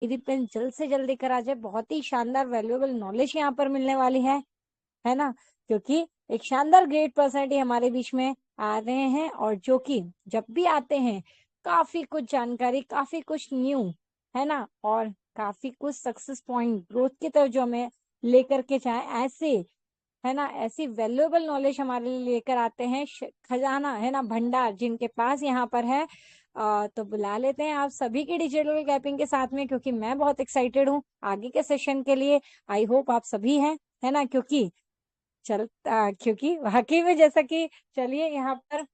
मेरी पेन जल्द से जल्दी करा जाए। बहुत ही शानदार वैल्यूएबल नॉलेज यहाँ पर मिलने वाली है ना, क्योंकि एक शानदार ग्रेट पर्सनैलिटी हमारे बीच में आ रहे हैं, और जो कि जब भी आते हैं काफी कुछ जानकारी, काफी कुछ न्यू, है ना, और काफी कुछ सक्सेस पॉइंट ग्रोथ की तरफ जो हमें लेकर के जाए, ऐसे, है ना, ऐसी वैल्यूएबल नॉलेज हमारे लिए लेकर आते हैं, खजाना, है ना, भंडार जिनके पास यहाँ पर है। तो बुला लेते हैं आप सभी की डिजिटल गैपिंग के साथ में, क्योंकि मैं बहुत एक्साइटेड हूँ आगे के सेशन के लिए। आई होप आप सभी हैं, है ना, क्योंकि वाकई में जैसा कि, चलिए, यहाँ पर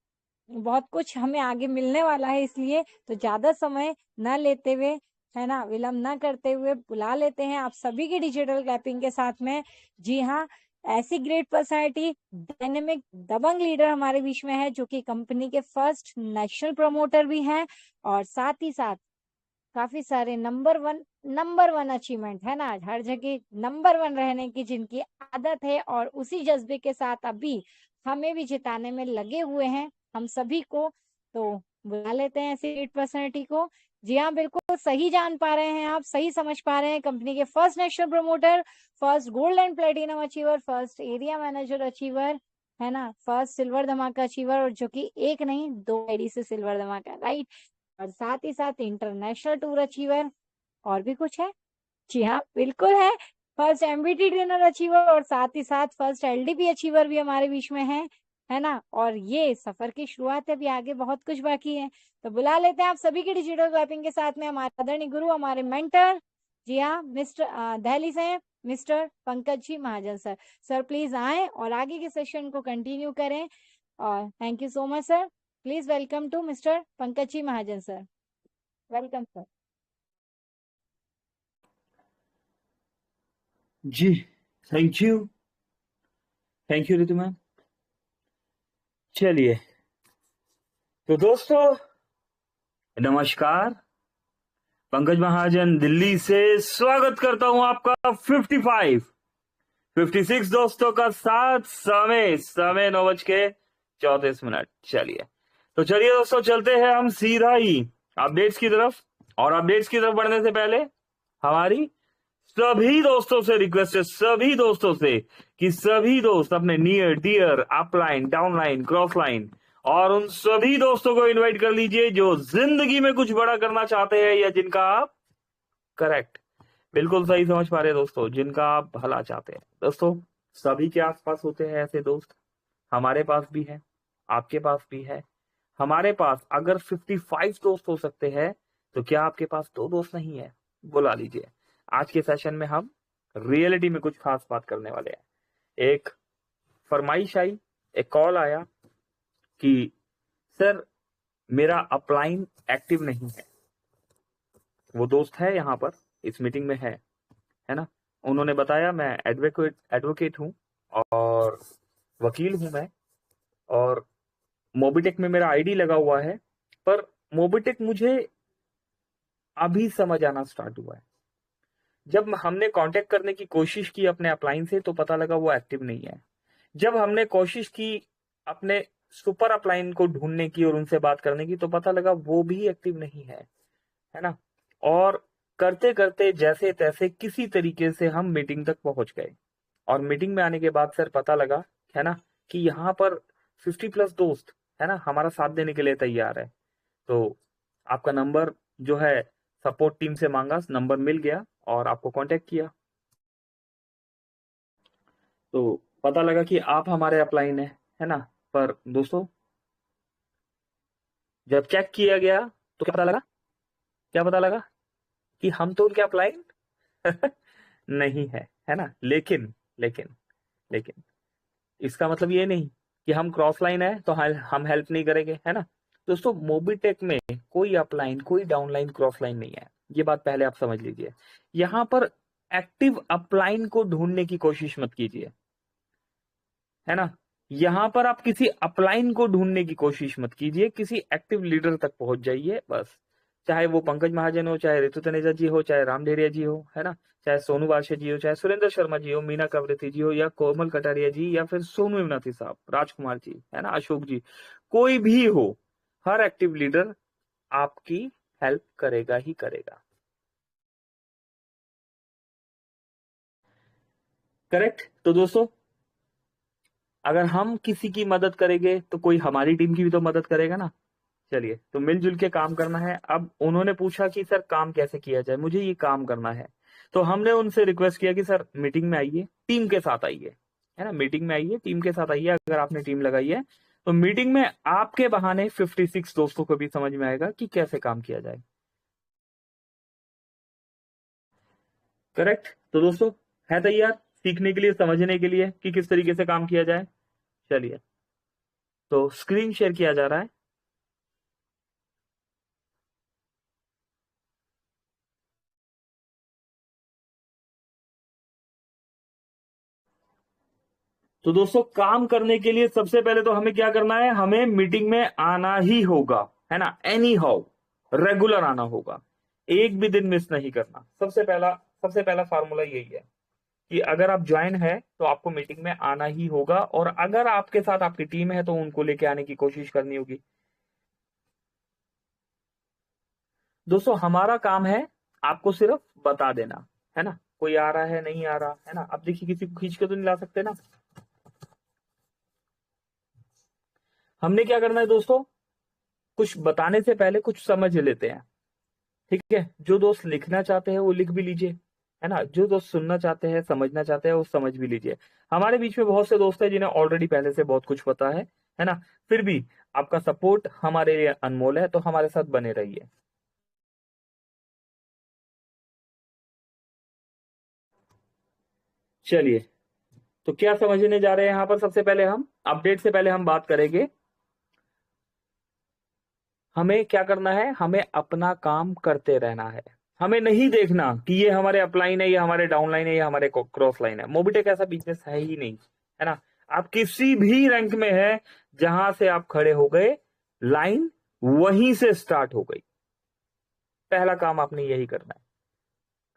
बहुत कुछ हमें आगे मिलने वाला है, इसलिए तो ज्यादा समय न लेते हुए, है ना, विलंब न करते हुए बुला लेते हैं आप सभी की डिजिटल क्लैपिंग के साथ में। जी हाँ, ऐसी ग्रेट पर्सनालिटी, डायनेमिक दबंग लीडर हमारे बीच में है, जो कि कंपनी के फर्स्ट नेशनल प्रमोटर भी हैं, और साथ ही साथ काफी सारे नंबर वन अचीवमेंट, है ना, हर जगह नंबर वन रहने की जिनकी आदत है, और उसी जज्बे के साथ अभी हमें भी जिताने में लगे हुए हैं हम सभी को। तो बुला लेते हैं ऐसी पर्सनैलिटी को। जी हाँ, बिल्कुल सही जान पा रहे हैं आप, सही समझ पा रहे हैं। कंपनी के first national promoter, first gold and platinum achiever, first area manager achiever, है ना, फर्स्ट सिल्वर धमाका अचीवर, और जो कि एक नहीं, 2 आईडी से सिल्वर धमाका, राइट, और साथ ही साथ इंटरनेशनल टूर अचीवर। और भी कुछ है? जी हाँ, बिल्कुल है। फर्स्ट एमबीटी ट्रेनर अचीवर, और साथ ही साथ फर्स्ट एलडीपी अचीवर भी हमारे बीच में है ना। और ये सफर की शुरुआत है, अभी आगे बहुत कुछ बाकी है। तो बुला लेते हैं आप सभी की डिजिटल रैपिंग के साथ में हमारे आदरणीय गुरु, हमारे मेंटर। जी हाँ, मिस्टर दिल्ली से mister Pankaj ji Mahajan sir. Sir please आए और आगे के सेशन को कंटिन्यू करें। और thank you so much sir. Please welcome to mister Pankaj ji Mahajan sir. Welcome sir. जी, thank you. Thank you Ritu ma'am. चलिए, तो दोस्तों नमस्कार। पंकज महाजन दिल्ली से स्वागत करता हूं आपका 55 56 दोस्तों का साथ। समय समय 9:34। चलिए, तो चलिए दोस्तों, चलते हैं हम सीधा ही अपडेट्स की तरफ। और अपडेट्स की तरफ बढ़ने से पहले हमारी सभी दोस्तों से रिक्वेस्ट है, सभी दोस्तों से, कि सभी दोस्त अपने near dear upline, downline, cross line और उन सभी दोस्तों को इनवाइट कर लीजिए जो जिंदगी में कुछ बड़ा करना चाहते हैं, या जिनका आप, करेक्ट, बिल्कुल सही समझ पा रहे हैं दोस्तों, जिनका आप भला चाहते हैं। दोस्तों, सभी के आसपास होते हैं ऐसे दोस्त। हमारे पास भी है, आपके पास भी है। हमारे पास अगर 55 दोस्त हो सकते हैं, तो क्या आपके पास 2 दोस्त नहीं है? बुला लीजिए। आज के सेशन में हम रियलिटी में कुछ खास बात करने वाले हैं। एक फरमाइश आई, एक कॉल आया कि सर मेरा अपलाइन एक्टिव नहीं है। वो दोस्त है यहाँ पर, इस मीटिंग में है ना। उन्होंने बताया मैं एडवोकेट हूँ और वकील हूं मैं, और मोबिटेक में मेरा आईडी लगा हुआ है, पर मोबिटेक मुझे अभी समझ आना स्टार्ट हुआ है। जब हमने कांटेक्ट करने की कोशिश की अपने अपलाइन से, तो पता लगा वो एक्टिव नहीं है। जब हमने कोशिश की अपने सुपर अपलाइन को ढूंढने की और उनसे बात करने की, तो पता लगा वो भी एक्टिव नहीं है ना। और करते करते जैसे तैसे किसी तरीके से हम मीटिंग तक पहुंच गए। और मीटिंग में आने के बाद सर पता लगा, है ना, कि यहाँ पर 50+ दोस्त, है ना, हमारा साथ देने के लिए तैयार है। तो आपका नंबर जो है सपोर्ट टीम से मांगा, नंबर मिल गया और आपको कांटेक्ट किया। तो पता लगा कि आप हमारे अपलाइन है ना। पर दोस्तों, जब चेक किया गया तो क्या पता लगा कि हम तो उनके अपलाइन नहीं है ना। लेकिन लेकिन इसका मतलब ये नहीं कि हम क्रॉस लाइन है तो हम हेल्प नहीं करेंगे, है ना। दोस्तों, मोबीटेक में कोई अपलाइन, कोई डाउनलाइन, क्रॉस लाइन नहीं है। ये बात पहले आप समझ लीजिए। यहां पर एक्टिव अपलाइन को ढूंढने की कोशिश मत कीजिए, है ना। यहां पर आप किसी अपलाइन को ढूंढने की कोशिश मत कीजिए, किसी एक्टिव लीडर तक पहुंच जाइए बस। चाहे वो पंकज महाजन हो, चाहे ऋतु तनेजा जी हो, चाहे राम डेरिया जी हो, है ना, चाहे सोनू वाशे जी हो, चाहे सुरेंद्र शर्मा जी हो, मीना कवरेती जी हो, या कोमल कटारिया जी, या फिर सोनू इमनाथी साहब, राजकुमार जी, है ना, अशोक जी, कोई भी हो, हर एक्टिव लीडर आपकी हेल्प करेगा ही करेगा। करेक्ट। तो दोस्तों अगर हम किसी की मदद करेंगे तो कोई हमारी टीम की भी तो मदद करेगा ना। चलिए, तो मिलजुल के काम करना है। अब उन्होंने पूछा कि सर काम कैसे किया जाए, मुझे ये काम करना है। तो हमने उनसे रिक्वेस्ट किया कि सर मीटिंग में आइए, टीम के साथ आइए, है ना, मीटिंग में आइए, टीम के साथ आइए। अगर आपने टीम लगाई है तो मीटिंग में आपके बहाने 56 दोस्तों को भी समझ में आएगा कि कैसे काम किया जाए। करेक्ट। तो दोस्तों है तैयार सीखने के लिए, समझने के लिए कि किस तरीके से काम किया जाए। चलिए, तो स्क्रीन शेयर किया जा रहा है। तो दोस्तों काम करने के लिए सबसे पहले तो हमें क्या करना है, हमें मीटिंग में आना ही होगा, है ना, एनी हाउ रेगुलर आना होगा, एक भी दिन मिस नहीं करना। सबसे पहला फार्मूला यही है कि अगर आप ज्वाइन है तो आपको मीटिंग में आना ही होगा, और अगर आपके साथ आपकी टीम है तो उनको लेके आने की कोशिश करनी होगी। दोस्तों हमारा काम है आपको सिर्फ बता देना, है ना, कोई आ रहा है नहीं आ रहा, है ना। अब देखिए किसी को खींच के तो नहीं ला सकते ना। हमने क्या करना है दोस्तों, कुछ बताने से पहले कुछ समझ लेते हैं, ठीक है। जो दोस्त लिखना चाहते हैं वो लिख भी लीजिए, है ना। जो दोस्त सुनना चाहते हैं, समझना चाहते हैं, वो समझ भी लीजिए। हमारे बीच में बहुत से दोस्त हैं जिन्हें ऑलरेडी पहले से बहुत कुछ पता है ना। फिर भी आपका सपोर्ट हमारे लिए अनमोल है, तो हमारे साथ बने रहिए। चलिए, तो क्या समझने जा रहे हैं यहां पर, सबसे पहले हम अपडेट से पहले हम बात करेंगे। हमें क्या करना है, हमें अपना काम करते रहना है। हमें नहीं देखना कि ये हमारे अपलाइन है, ये हमारे डाउनलाइन है, ये हमारे क्रॉस लाइन है। मोबिटेक ऐसा बिजनेस है ही नहीं, है ना। आप किसी भी रैंक में है, जहां से आप खड़े हो गए लाइन वहीं से स्टार्ट हो गई। पहला काम आपने यही करना है,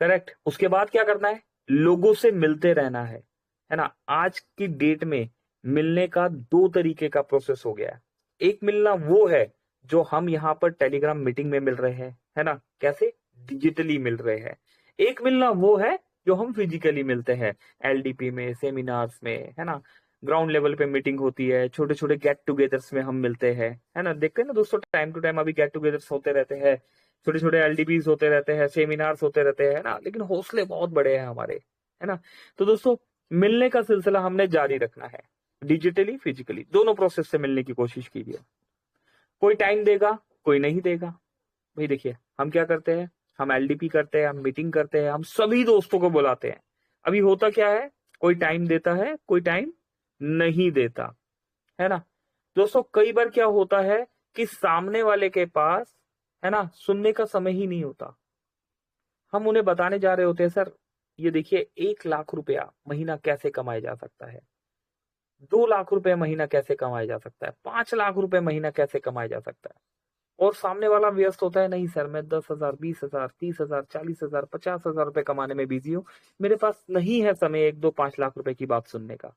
करेक्ट। उसके बाद क्या करना है, लोगों से मिलते रहना है ना। आज की डेट में मिलने का दो तरीके का प्रोसेस हो गया है। एक मिलना वो है जो हम यहाँ पर टेलीग्राम मीटिंग में मिल रहे हैं, है ना, कैसे डिजिटली मिल रहे हैं। एक मिलना वो है जो हम फिजिकली मिलते हैं, एलडीपी में, सेमिनार्स में, है ना। ग्राउंड लेवल पे मीटिंग होती है, छोटे छोटे गेट टुगेदर्स में हम मिलते हैं, है ना। देखते हैं ना दोस्तों, टाइम टू टाइम अभी गेट टुगेदर्स होते रहते हैं, छोटे छोटे एलडीपीज होते रहते हैं, सेमिनार्स होते रहते हैं ना। लेकिन हौसले बहुत बड़े हैं हमारे, है ना। तो दोस्तों मिलने का सिलसिला हमने जारी रखना है, डिजिटली फिजिकली दोनों प्रोसेस से मिलने की कोशिश कीजिए। कोई टाइम देगा, कोई नहीं देगा। भाई देखिए हम क्या करते हैं, हम एलडीपी करते हैं, हम मीटिंग करते हैं, हम सभी दोस्तों को बुलाते हैं। अभी होता क्या है, कोई टाइम देता है, कोई टाइम नहीं देता, है ना। दोस्तों कई बार क्या होता है कि सामने वाले के पास, है ना, सुनने का समय ही नहीं होता। हम उन्हें बताने जा रहे होते हैं, सर ये देखिए 1 लाख रुपया महीना कैसे कमाया जा सकता है, 2 लाख रुपए महीना कैसे कमाया जा सकता है, 5 लाख रुपए महीना कैसे कमाया जा सकता है। और सामने वाला व्यस्त होता है, नहीं सर मैं 10,000, 20,000, 30,000, 40,000, 50,000 रुपए कमाने में बिजी हूं, मेरे पास नहीं है समय 1, 2, 5 लाख रुपए की बात सुनने का।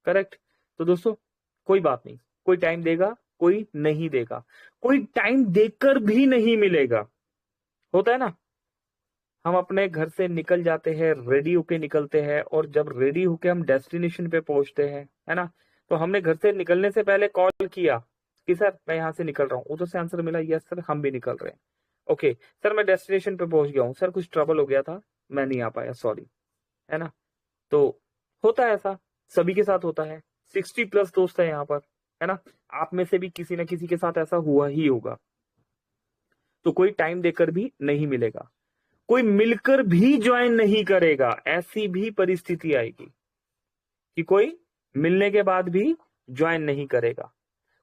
करेक्ट। तो दोस्तों कोई बात नहीं, कोई टाइम देगा, कोई नहीं देगा, कोई टाइम देकर भी नहीं मिलेगा, होता है ना। हम अपने घर से निकल जाते हैं, रेडी होके निकलते हैं, और जब रेडी होके हम डेस्टिनेशन पे पहुंचते हैं, है ना, तो हमने घर से निकलने से पहले कॉल किया कि सर मैं यहाँ से निकल रहा हूँ, उधर से आंसर मिला यस सर हम भी निकल रहे हैं। ओके सर मैं डेस्टिनेशन पे पहुंच गया हूँ, सर कुछ ट्रबल हो गया था मैं नहीं आ पाया, सॉरी, है ना। तो होता है ऐसा, सभी के साथ होता है। 60+ दोस्त है यहाँ पर, है ना। आप में से भी किसी न किसी के साथ ऐसा हुआ ही होगा। तो कोई टाइम देकर भी नहीं मिलेगा, कोई मिलकर भी ज्वाइन नहीं करेगा। ऐसी भी परिस्थिति आएगी कि कोई मिलने के बाद भी ज्वाइन नहीं करेगा।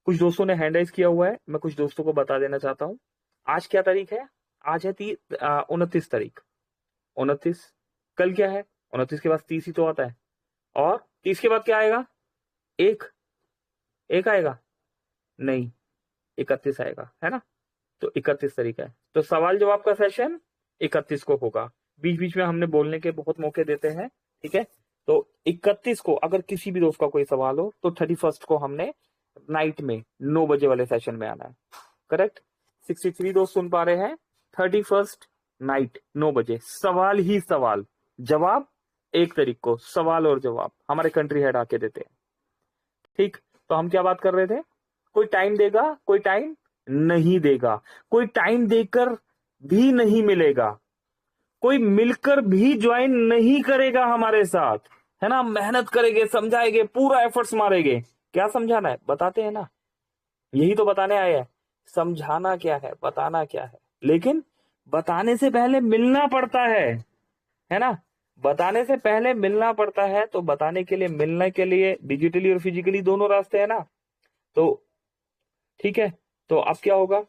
कुछ दोस्तों ने हैंड राइज किया हुआ है, मैं कुछ दोस्तों को बता देना चाहता हूं। आज क्या तारीख है, आज है 29 तारीख। 29, कल क्या है, 29 के बाद 30 ही तो आता है, और 30 के बाद क्या आएगा, एक एक आएगा, नहीं 31 आएगा, है ना। तो 31 तारीख है, तो सवाल जवाब का सेशन 31 को होगा। बीच बीच में हमने बोलने के बहुत मौके देते हैं, ठीक है। तो 31 को अगर किसी भी दोस्त का कोई सवाल हो तो 31 को हमने नाइट में 9 बजे वाले सेशन में आना है, करेक्ट। 63 दोस्त सुन पा रहे हैं, 31 नाइट 9 बजे, सवाल ही सवाल, जवाब 1 तारीख को सवाल और जवाब हमारे कंट्री हेड आके देते हैं। ठीक, तो हम क्या बात कर रहे थे, कोई टाइम देगा, कोई टाइम नहीं देगा, कोई टाइम देकर भी नहीं मिलेगा, कोई मिलकर भी ज्वाइन नहीं करेगा हमारे साथ, है ना। मेहनत करेंगे, समझाएंगे, पूरा एफर्ट्स मारेंगे। क्या समझाना है, बताते हैं ना, यही तो बताने आए हैं। समझाना क्या है, बताना क्या है, लेकिन बताने से पहले मिलना पड़ता है ना। बताने से पहले मिलना पड़ता है, तो बताने के लिए, मिलने के लिए डिजिटली और फिजिकली दोनों रास्ते हैं ना। तो ठीक है, तो अब क्या होगा,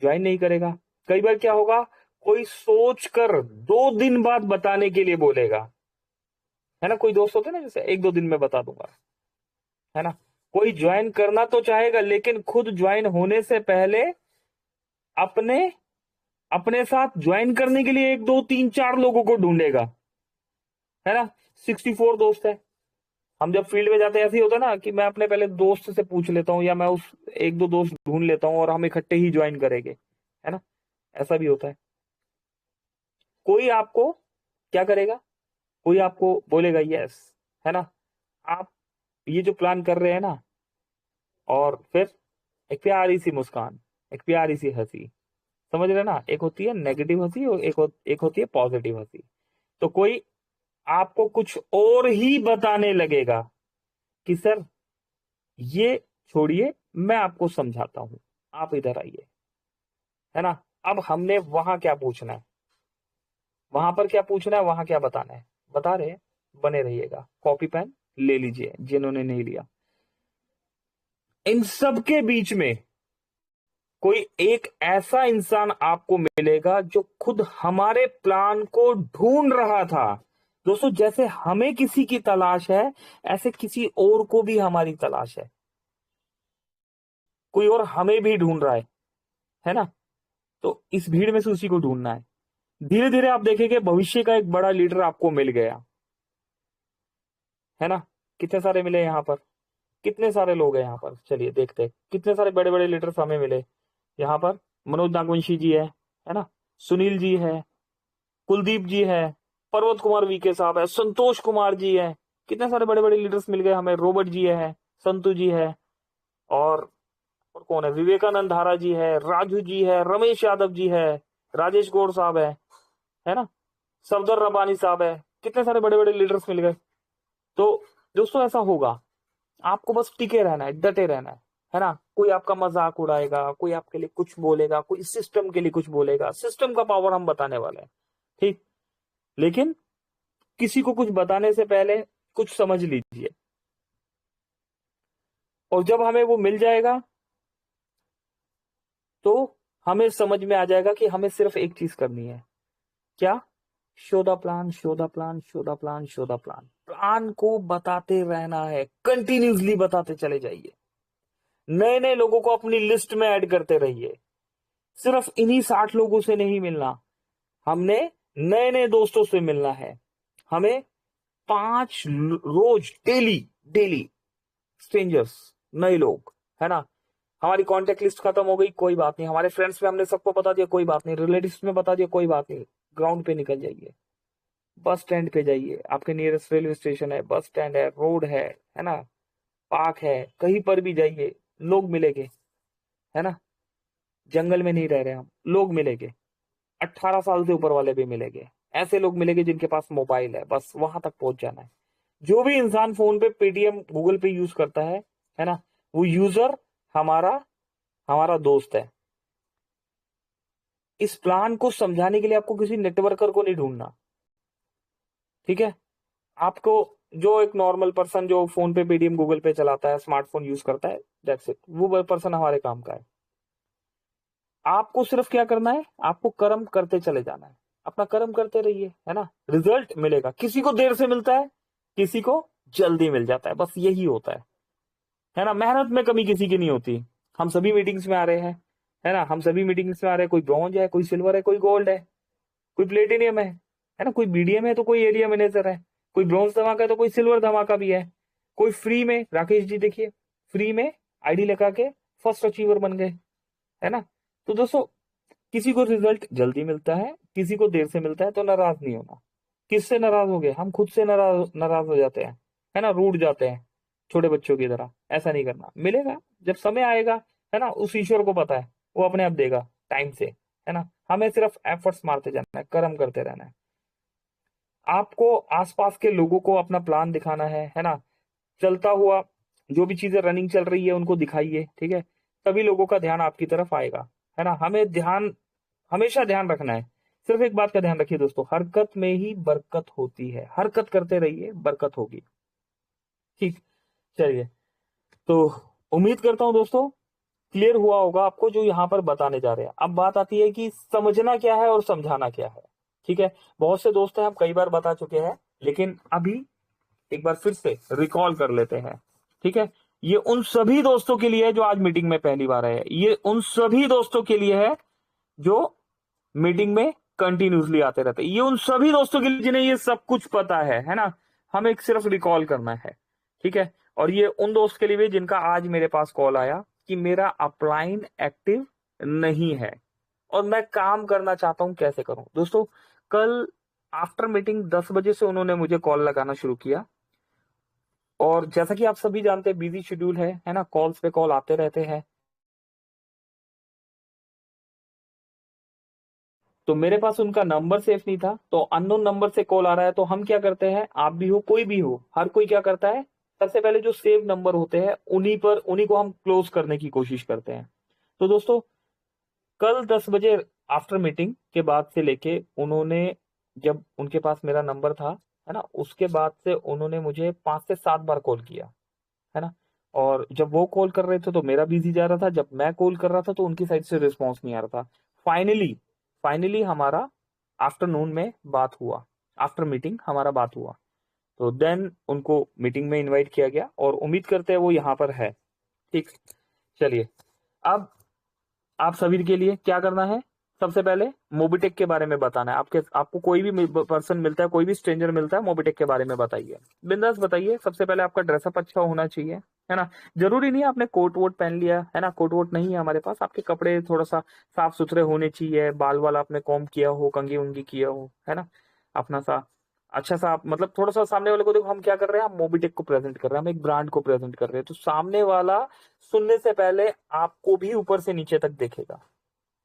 ज्वाइन नहीं करेगा। कई बार क्या होगा, कोई सोच कर 2 दिन बाद बताने के लिए बोलेगा, है ना। कोई दोस्त होते हैं ना, जैसे 1-2 दिन में बता दूंगा, है ना। कोई ज्वाइन करना तो चाहेगा, लेकिन खुद ज्वाइन होने से पहले अपने अपने साथ ज्वाइन करने के लिए 1-2-3-4 लोगों को ढूंढेगा, है ना। 64 दोस्त है। हम जब फील्ड में जाते हैं ऐसे ही होता है ना, कि मैं अपने पहले दोस्त से पूछ लेता हूँ, या मैं उस 1-2 दोस्त ढूंढ लेता हूँ और हम इकट्ठे ही ज्वाइन करेंगे, है ना। ऐसा भी होता है। कोई आपको क्या करेगा, कोई आपको बोलेगा यस, है ना। आप ये जो प्लान कर रहे हैं ना, और फिर एक प्यारी सी मुस्कान, एक प्यारी सी हंसी, समझ रहे हैं ना। एक होती है नेगेटिव हंसी और एक होती है पॉजिटिव हंसी। तो कोई आपको कुछ और ही बताने लगेगा कि सर ये छोड़िए, मैं आपको समझाता हूं, आप इधर आइए, है ना। अब हमने वहां क्या पूछना है, वहां पर क्या पूछना है, वहां क्या बताना है, बता रहे हैं। बने रहिएगा, कॉपी पेन ले लीजिए जिन्होंने नहीं लिया। इन सब के बीच में कोई एक ऐसा इंसान आपको मिलेगा जो खुद हमारे प्लान को ढूंढ रहा था। दोस्तों, जैसे हमें किसी की तलाश है, ऐसे किसी और को भी हमारी तलाश है। कोई और हमें भी ढूंढ रहा है ना। तो इस भीड़ में से उसी को ढूंढना है। धीरे धीरे आप देखेंगे भविष्य का एक बड़ा लीडर आपको मिल गया, है ना। कितने सारे मिले यहाँ पर, कितने सारे लोग हैं यहाँ पर, चलिए देखते हैं कितने सारे बड़े बड़े लीडर्स हमें मिले यहाँ पर। मनोज नागवंशी जी है ना। सुनील जी है, कुलदीप जी है, पर्वत कुमार वीके साहब है, संतोष कुमार जी है। कितने सारे बड़े बड़े लीडर्स मिल गए हमें। रॉबर्ट जी है, संतु जी है, और कौन है, विवेकानंद धारा जी है, राजू जी है, रमेश यादव जी है, राजेश गौड़ साहब है ना, सफदर रब्बानी साहब है। कितने सारे बड़े बड़े लीडर्स मिल गए। तो दोस्तों ऐसा होगा, आपको बस टिके रहना है, डटे रहना है ना। कोई आपका मजाक उड़ाएगा, कोई आपके लिए कुछ बोलेगा, कोई सिस्टम के लिए कुछ बोलेगा। सिस्टम का पावर हम बताने वाले हैं, ठीक। लेकिन किसी को कुछ बताने से पहले कुछ समझ लीजिए, और जब हमें वो मिल जाएगा तो हमें समझ में आ जाएगा कि हमें सिर्फ एक चीज करनी है। क्या, show the plan, show the plan, show the plan, show the plan. Plan को बताते रहना है, कंटिन्यूसली बताते चले जाइए। नए नए लोगों को अपनी लिस्ट में ऐड करते रहिए। सिर्फ इन्हीं 60 लोगों से नहीं मिलना, हमने नए नए दोस्तों से मिलना है। हमें 5 रोज डेली डेली स्ट्रेंजर्स, नए लोग, है ना। हमारी कांटेक्ट लिस्ट खत्म हो गई, कोई बात नहीं। हमारे फ्रेंड्स में हमने सबको बता दिया, कोई बात नहीं। रिलेटिव्स में बता दिया, कोई बात नहीं। ग्राउंड पे निकल जाइए, बस स्टैंड पे जाइए। आपके नियरेस्ट रेलवे स्टेशन है, बस स्टैंड है, रोड है ना, पार्क है, कहीं पर भी जाइए, लोग मिलेंगे, है ना। जंगल में नहीं रह रहे हम, लोग मिलेंगे। 18 साल से ऊपर वाले भी मिलेंगे। ऐसे लोग मिलेंगे जिनके पास मोबाइल है, बस वहां तक पहुंच जाना है। जो भी इंसान फोन पे पेटीएम गूगल पे यूज करता है ना, वो यूजर हमारा हमारा दोस्त है। इस प्लान को समझाने के लिए आपको किसी नेटवर्कर को नहीं ढूंढना, ठीक है। आपको जो एक नॉर्मल पर्सन जो फोन पे पेटीएम गूगल पे चलाता है, स्मार्टफोन यूज करता है, दैट्स इट, वो पर्सन हमारे काम का है। आपको सिर्फ क्या करना है, आपको कर्म करते चले जाना है। अपना कर्म करते रहिए, है ना। रिजल्ट मिलेगा। किसी को देर से मिलता है, किसी को जल्दी मिल जाता है, बस यही होता है ना। मेहनत में कमी किसी की नहीं होती। हम सभी मीटिंग्स में आ रहे हैं, है ना। हम सभी मीटिंग्स में आ रहे हैं। कोई ब्रॉन्ज है, कोई सिल्वर है, कोई गोल्ड है, कोई प्लेटिनियम है ना, कोई बीडीएम है तो कोई एरिया मैनेजर है, कोई ब्रॉन्ज धमाका है तो कोई सिल्वर धमाका भी है, कोई फ्री में, राकेश जी देखिए, फ्री में आईडी लगा के फर्स्ट अचीवर बन गए, है ना। तो दोस्तों, किसी को रिजल्ट जल्दी मिलता है, किसी को देर से मिलता है, तो नाराज नहीं होना, किससे नाराज हो गए? हम खुद से नाराज नाराज हो जाते हैं, है ना, रूठ जाते हैं छोटे बच्चों की तरह। ऐसा नहीं करना, मिलेगा जब समय आएगा, है ना, उस ईश्वर को पता है, वो अपने आप देगा टाइम से, है ना। हमें सिर्फ एफर्ट्स मारते जाना है, कर्म करते रहना है। आपको आसपास के लोगों को अपना प्लान दिखाना है ना, चलता हुआ जो भी चीजें रनिंग चल रही है उनको दिखाइए, ठीक है। सभी लोगों का ध्यान आपकी तरफ आएगा, है ना। हमें ध्यान, हमेशा ध्यान रखना है। सिर्फ एक बात का ध्यान रखिए दोस्तों, हरकत में ही बरकत होती है, हरकत करते रहिए, बरकत होगी। ठीक, चलिए। तो उम्मीद करता हूं दोस्तों क्लियर हुआ होगा आपको जो यहाँ पर बताने जा रहे हैं। अब बात आती है कि समझना क्या है और समझाना क्या है, ठीक है। बहुत से दोस्त हैं, हम कई बार बता चुके हैं, लेकिन अभी एक बार फिर से रिकॉल कर लेते हैं, ठीक है। ये उन सभी दोस्तों के लिए है जो आज मीटिंग में पहली बार आए हैं, ये उन सभी दोस्तों के लिए है जो मीटिंग में कंटिन्यूसली आते रहते हैं, ये उन सभी दोस्तों के लिए जिन्हें ये सब कुछ पता है ना। हमें सिर्फ रिकॉल करना है, ठीक है। और ये उन दोस्त के लिए भी जिनका आज मेरे पास कॉल आया कि मेरा अपलाइन एक्टिव नहीं है और मैं काम करना चाहता हूं, कैसे करूं। दोस्तों कल आफ्टर मीटिंग 10 बजे से उन्होंने मुझे कॉल लगाना शुरू किया, और जैसा कि आप सभी जानते हैं बिजी शेड्यूल है ना, कॉल्स पे कॉल आते रहते हैं। तो मेरे पास उनका नंबर सेफ नहीं था, तो अननोन नंबर से कॉल आ रहा है, तो हम क्या करते हैं, आप भी हो कोई भी हो, हर कोई क्या करता है, सबसे पहले जो सेव नंबर होते हैं उन्हीं को हम क्लोज करने की कोशिश करते हैं। तो दोस्तों कल 10 बजे आफ्टर मीटिंग के बाद से लेके उन्होंने, जब उनके पास मेरा नंबर था, है ना, उसके बाद से उन्होंने मुझे 5 से 7 बार कॉल किया, है ना। और जब वो कॉल कर रहे थे तो मेरा बिजी जा रहा था, जब मैं कॉल कर रहा था तो उनकी साइड से रिस्पॉन्स नहीं आ रहा था। फाइनली फाइनली हमारा आफ्टरनून में बात हुआ, आफ्टर मीटिंग हमारा बात हुआ। तो देन उनको मीटिंग में इनवाइट किया गया और उम्मीद करते हैं वो यहाँ पर है। ठीक, चलिए। अब आप सभी के लिए क्या करना है, सबसे पहले मोबिटेक के बारे में बताना है। आपको कोई भी पर्सन मिलता है, कोई भी स्ट्रेंजर मिलता है, मोबिटेक के बारे में बताइए, बिंदास बताइए। सबसे पहले आपका ड्रेसअप अच्छा होना चाहिए, है ना। जरूरी नहीं है आपने कोट वोट पहन लिया, है ना, कोट वोट नहीं है हमारे पास। आपके कपड़े थोड़ा सा साफ सुथरे होने चाहिए, बाल वाल आपने कॉम्ब किया हो, कंघी उंगी किया हो, है ना, अपना सा अच्छा सा आप, मतलब थोड़ा सा सामने वाले को देखो हम क्या कर रहे हैं, हम मोबिटेक को प्रेजेंट कर रहे हैं, हम एक ब्रांड को प्रेजेंट कर रहे हैं, तो सामने वाला सुनने से पहले आपको भी ऊपर से नीचे तक देखेगा,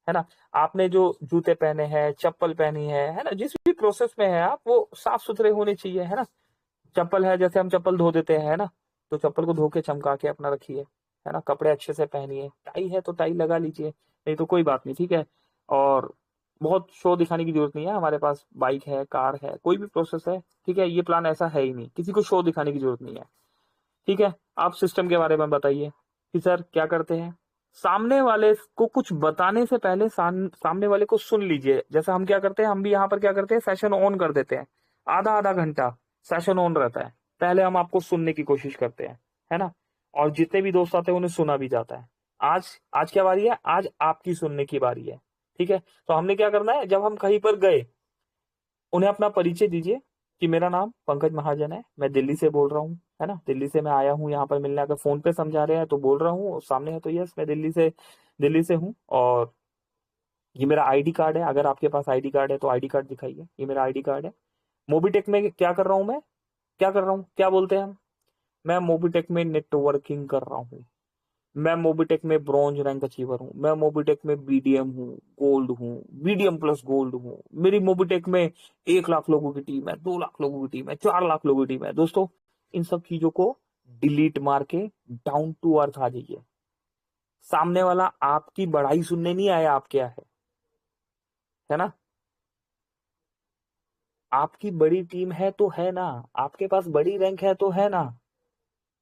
है ना। आपने जो जूते पहने हैं, चप्पल पहनी है ना, जिस भी प्रोसेस में है आप, वो साफ सुथरे होने चाहिए, है ना। चप्पल है, जैसे हम चप्पल धो देते हैं, है ना, तो चप्पल को धो के चमका के अपना रखिए, है ना। कपड़े अच्छे से पहनिए, टाई है तो टाई लगा लीजिए, नहीं तो कोई बात नहीं, ठीक है। और बहुत शो दिखाने की जरूरत नहीं है, हमारे पास बाइक है, कार है, कोई भी प्रोसेस है, ठीक है। ये प्लान ऐसा है ही नहीं, किसी को शो दिखाने की जरूरत नहीं है, ठीक है। आप सिस्टम के बारे में बताइए कि सर क्या करते हैं। सामने वाले को कुछ बताने से पहले सामने वाले को सुन लीजिए। जैसा हम क्या करते हैं, हम भी यहाँ पर क्या करते हैं, सेशन ऑन कर देते हैं, आधा आधा घंटा सेशन ऑन रहता है। पहले हम आपको सुनने की कोशिश करते हैं, है ना। और जितने भी दोस्त आते हैं उन्हें सुना भी जाता है। आज आज क्या बारी है, आज आपकी सुनने की बारी है, ठीक है। तो हमने क्या करना है, जब हम कहीं पर गए उन्हें अपना परिचय दीजिए कि मेरा नाम पंकज महाजन है, मैं दिल्ली से बोल रहा हूँ, है ना, दिल्ली से मैं आया हूँ यहाँ पर मिलने। अगर फोन पे समझा रहे हैं तो बोल रहा हूँ, सामने है तो यस मैं दिल्ली से हूँ। और ये मेरा आईडी कार्ड है, अगर आपके पास आईडी कार्ड है तो आईडी कार्ड दिखाइए, ये मेरा आईडी कार्ड है। मोबीटेक में क्या कर रहा हूँ मैं, क्या कर रहा हूँ, क्या बोलते हैं हम, मैं मोबीटेक में नेटवर्किंग कर रहा हूँ, मैं मोबीटेक में ब्रॉन्ज रैंक अचीवर हूँ, मैं मोबीटेक में बीडीएम हूँ, गोल्ड हूँ, बीडीएम प्लस गोल्ड हूँ। मेरी मोबीटेक में 1 लाख लोगों की टीम है, 2 लाख लोगों की टीम है, 4 लाख लोगों की टीम है। दोस्तों इन सब चीजों को डिलीट मार के डाउन टू अर्थ आ जाइए। सामने वाला आपकी बढ़ाई सुनने नहीं आया, आप क्या है ना। आपकी बड़ी टीम है तो है ना, आपके पास बड़ी रैंक है तो है ना।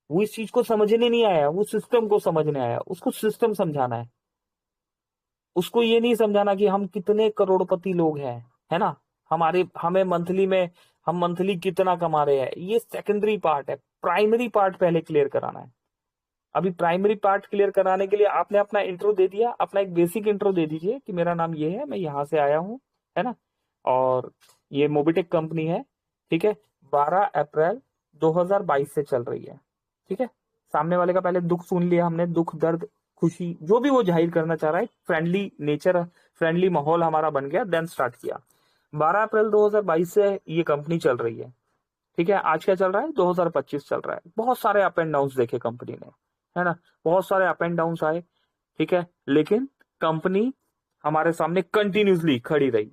वो इस चीज को समझने नहीं आया, वो सिस्टम को समझने आया, उसको सिस्टम समझाना है। उसको ये नहीं समझाना कि हम कितने करोड़पति लोग हैं, है ना, हमें हम मंथली कितना कमा रहे हैं, ये सेकेंडरी पार्ट है। प्राइमरी पार्ट पहले क्लियर कराना है। अभी प्राइमरी पार्ट क्लियर कराने के लिए आपने अपना इंट्रो दे दिया, अपना एक बेसिक इंट्रो दे दीजिए कि मेरा नाम ये है, मैं यहाँ से आया हूँ, है ना, और ये मोबिटेक कंपनी है, ठीक है, 12 अप्रैल 2022 से चल रही है, ठीक है। सामने वाले का पहले दुख सुन लिया हमने, दुख दर्द खुशी जो भी वो जाहिर करना चाह रहा है, फ्रेंडली नेचर, फ्रेंडली माहौल हमारा बन गया, देन स्टार्ट किया। 12 अप्रैल 2022 से ये कंपनी चल रही है। ठीक है, आज क्या चल रहा है, 2025 चल रहा है। बहुत सारे अप एंड डाउन देखे कंपनी ने, है ना, बहुत सारे अप एंड डाउन आए। ठीक है, लेकिन कंपनी हमारे सामने कंटिन्यूसली खड़ी रही।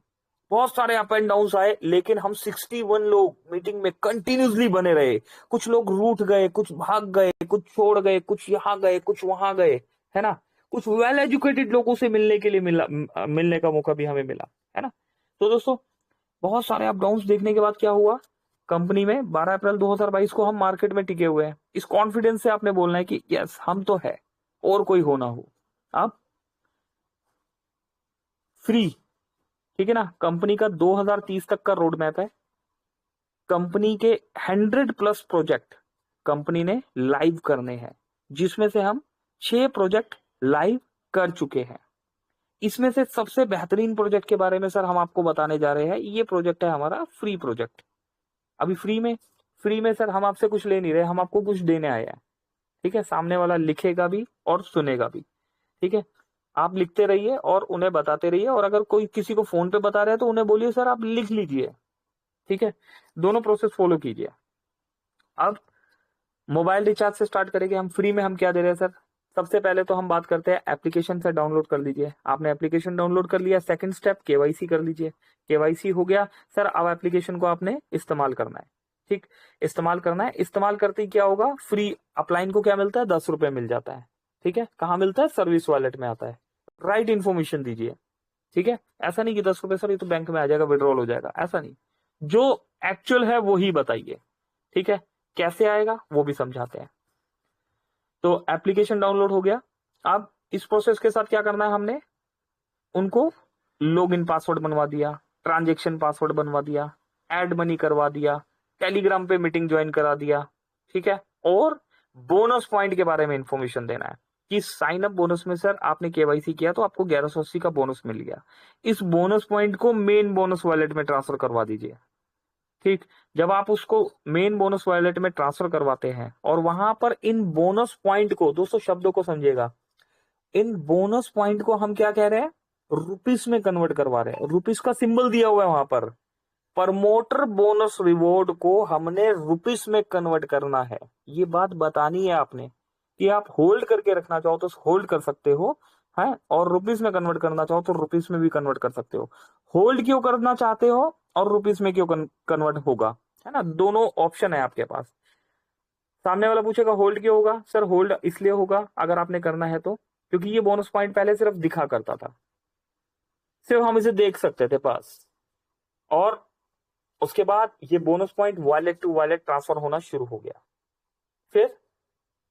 बहुत सारे अप एंड डाउन आए, लेकिन हम 61 लोग मीटिंग में कंटिन्यूसली बने रहे। कुछ लोग रूठ गए, कुछ भाग गए, कुछ छोड़ गए, कुछ यहाँ गए, कुछ वहां गए, है ना। कुछ वेल एजुकेटेड लोगों से मिलने के लिए मिलने का मौका भी हमें मिला, है ना। तो दोस्तों, बहुत सारे अप डाउन देखने के बाद क्या हुआ कंपनी में, 12 अप्रैल 2022 को हम मार्केट में टिके हुए हैं। इस कॉन्फिडेंस से आपने बोलना है कि यस हम तो है, और कोई हो ना हो। अब फ्री, ठीक है ना, कंपनी का 2030 तक का रोड मैप है। कंपनी के 100+ प्रोजेक्ट कंपनी ने लाइव करने हैं, जिसमें से हम 6 प्रोजेक्ट लाइव कर चुके हैं। इसमें से सबसे बेहतरीन प्रोजेक्ट के बारे में सर हम आपको बताने जा रहे हैं। ये प्रोजेक्ट है हमारा फ्री प्रोजेक्ट। अभी फ्री में सर हम आपसे कुछ ले नहीं रहे, हम आपको कुछ देने आए हैं। ठीक है, सामने वाला लिखेगा भी और सुनेगा भी। ठीक है, आप लिखते रहिए और उन्हें बताते रहिए, और अगर कोई किसी को फोन पे बता रहे हैं तो उन्हें बोलिए सर आप लिख लीजिए। ठीक है, दोनों प्रोसेस फॉलो कीजिए। अब मोबाइल रिचार्ज से स्टार्ट करेंगे हम। फ्री में हम क्या दे रहे हैं सर, सबसे पहले तो हम बात करते हैं एप्लीकेशन से डाउनलोड कर लीजिए। आपने एप्लीकेशन डाउनलोड कर लिया, सेकंड स्टेप केवाईसी कर लीजिए। केवाईसी हो गया सर, अब एप्लीकेशन को आपने इस्तेमाल करना है। ठीक, इस्तेमाल करना है। इस्तेमाल करते ही क्या होगा, फ्री अपलाइन को क्या मिलता है, 10 रुपए मिल जाता है। ठीक है, कहाँ मिलता है, सर्विस वॉलेट में आता है। राइट इन्फॉर्मेशन दीजिए। ठीक है, ऐसा नहीं कि 10 रुपए सर ये तो बैंक में आ जाएगा, विड्रॉल हो जाएगा, ऐसा नहीं। जो एक्चुअल है वो ही बताइए। ठीक है, कैसे आएगा वो भी समझाते हैं। तो एप्लीकेशन डाउनलोड हो गया। अब इस प्रोसेस के साथ क्या करना है, हमने उनको लॉगिन पासवर्ड बनवा दिया, ट्रांजैक्शन पासवर्ड बनवा दिया, ऐड मनी करवा दिया, टेलीग्राम पे मीटिंग ज्वाइन करा दिया। ठीक है, और बोनस पॉइंट के बारे में इंफॉर्मेशन देना है कि साइन अप बोनस में सर आपने केवाईसी किया तो आपको 1180 का बोनस मिल गया। इस बोनस पॉइंट को मेन बोनस वॉलेट में ट्रांसफर करवा दीजिए। ठीक, जब आप उसको मेन बोनस वॉलेट में ट्रांसफर करवाते हैं और वहां पर इन बोनस पॉइंट को, दोस्तों शब्दों को समझिएगा, इन बोनस पॉइंट को हम क्या कह रहे हैं, रुपीस में कन्वर्ट करवा रहे हैं। रुपीस का सिंबल दिया हुआ है वहां पर। प्रमोटर बोनस रिवॉर्ड को हमने रुपीस में कन्वर्ट करना है। ये बात बतानी है आपने कि आप होल्ड करके रखना चाहो तो होल्ड कर सकते हो, है, और रुपीस में कन्वर्ट करना चाहो तो रुपीस में भी कन्वर्ट कर सकते हो। होल्ड क्यों करना चाहते हो और रुपीस में क्यों कन्वर्ट होगा, है ना, दोनों ऑप्शन है आपके पास। सामने वाला पूछेगा होल्ड क्यों होगा, सर होल्ड इसलिए होगा अगर आपने करना है तो, क्योंकि ये बोनस पॉइंट पहले सिर्फ दिखा करता था, सिर्फ हम इसे देख सकते थे पास। और उसके बाद ये bonus point wallet to wallet transfer होना शुरू हो गया। फिर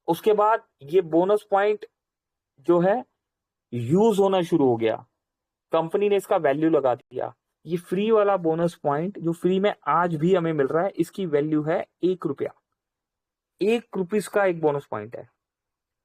उसके बाद ये बोनस पॉइंट जो है यूज होना शुरू हो गया। कंपनी ने इसका वैल्यू लगा दिया। ये फ्री वाला बोनस पॉइंट जो फ्री में आज भी हमें मिल रहा है, इसकी वैल्यू है 1 रुपया। 1 रुपीस का एक बोनस पॉइंट है,